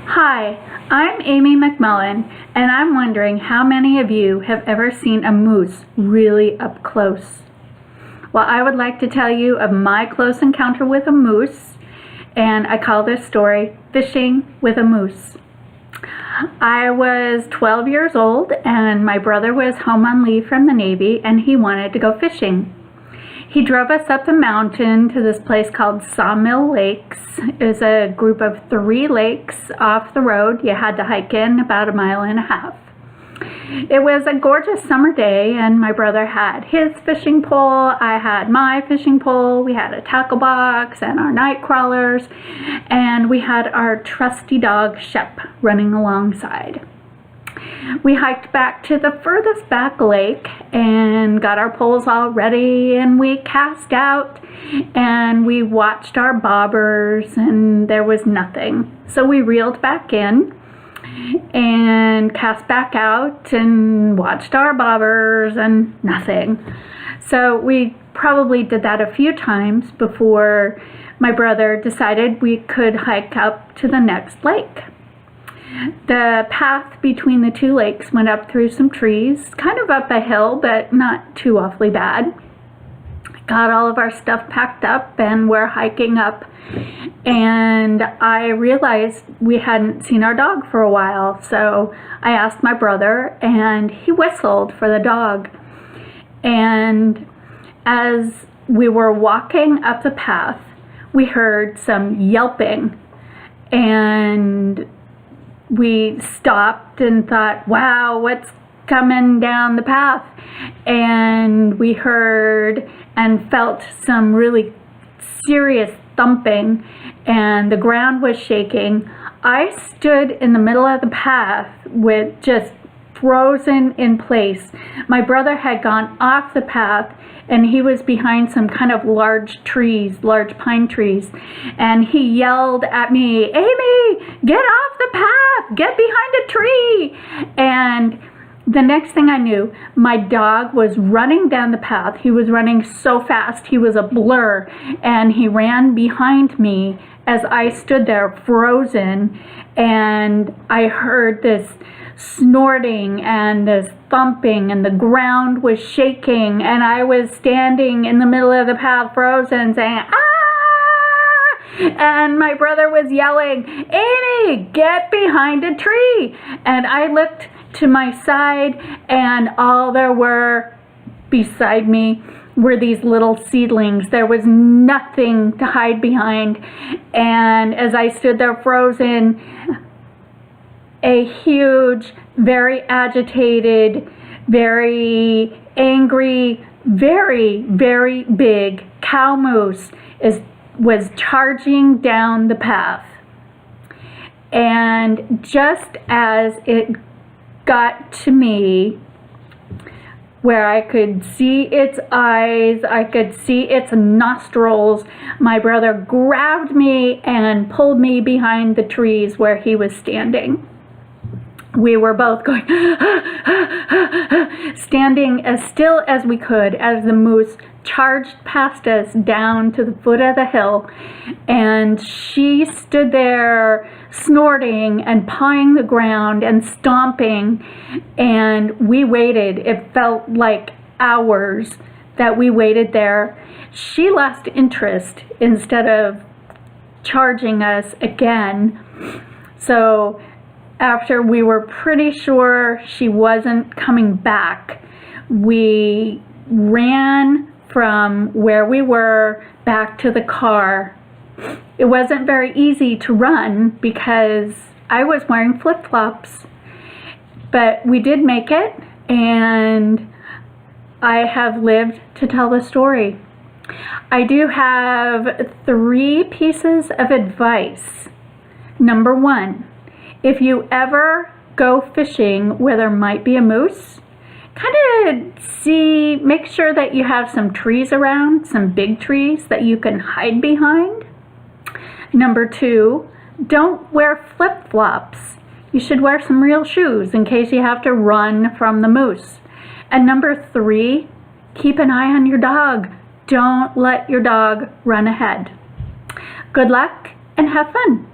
Hi, I'm Amy McMullen, and I'm wondering how many of you have ever seen a moose really up close. Well, I would like to tell you of my close encounter with a moose, and I call this story Fishing with a Moose. I was 12 years old, and my brother was home on leave from the Navy, and he wanted to go fishing. He drove us up the mountain to this place called Sawmill Lakes. It was a group of 3 lakes off the road. You had to hike in about 1.5 miles. It was a gorgeous summer day, and my brother had his fishing pole. I had my fishing pole. We had a tackle box and our night crawlers, and we had our trusty dog Shep running alongside. We hiked back to the furthest back lake and got our poles all ready, and we cast out and we watched our bobbers, and there was nothing. So we reeled back in and cast back out and watched our bobbers and nothing. So we probably did that a few times before my brother decided we could hike up to the next lake. The path between the 2 lakes went up through some trees, kind of up a hill, but not too awfully bad. Got all of our stuff packed up, and we're hiking up, and I realized we hadn't seen our dog for a while, so I asked my brother, and he whistled for the dog. And as we were walking up the path, we heard some yelping, and we stopped and thought, wow, what's coming down the path? And we heard and felt some really serious thumping, and the ground was shaking. I stood in the middle of the path with just frozen in place. My brother had gone off the path, and he was behind some kind of large trees, large pine trees, and he yelled at me, "Amy, get off the path, get behind a tree." And the next thing I knew, my dog was running down the path. He was running so fast, he was a blur, and he ran behind me as I stood there frozen, and I heard this snorting and this thumping, and the ground was shaking, and I was standing in the middle of the path frozen saying, "Ah!" And my brother was yelling, "Amy, get behind a tree." And I looked to my side, and all there were beside me were these little seedlings. There was nothing to hide behind. And as I stood there frozen, a huge, very agitated, very angry, very, very big cow moose was charging down the path. And just as it got to me, where I could see its eyes, I could see its nostrils, my brother grabbed me and pulled me behind the trees where he was standing. We were both going, standing as still as we could as the moose charged past us down to the foot of the hill. And she stood there snorting and pawing the ground and stomping. And we waited. It felt like hours that we waited there. She lost interest instead of charging us again. So after we were pretty sure she wasn't coming back, we ran from where we were back to the car. It wasn't very easy to run because I was wearing flip-flops, but we did make it, and I have lived to tell the story. I do have 3 pieces of advice. Number 1, if you ever go fishing where there might be a moose, kind of make sure that you have some trees around, some big trees that you can hide behind. Number 2, don't wear flip-flops. You should wear some real shoes in case you have to run from the moose. And number 3, keep an eye on your dog. Don't let your dog run ahead. Good luck and have fun.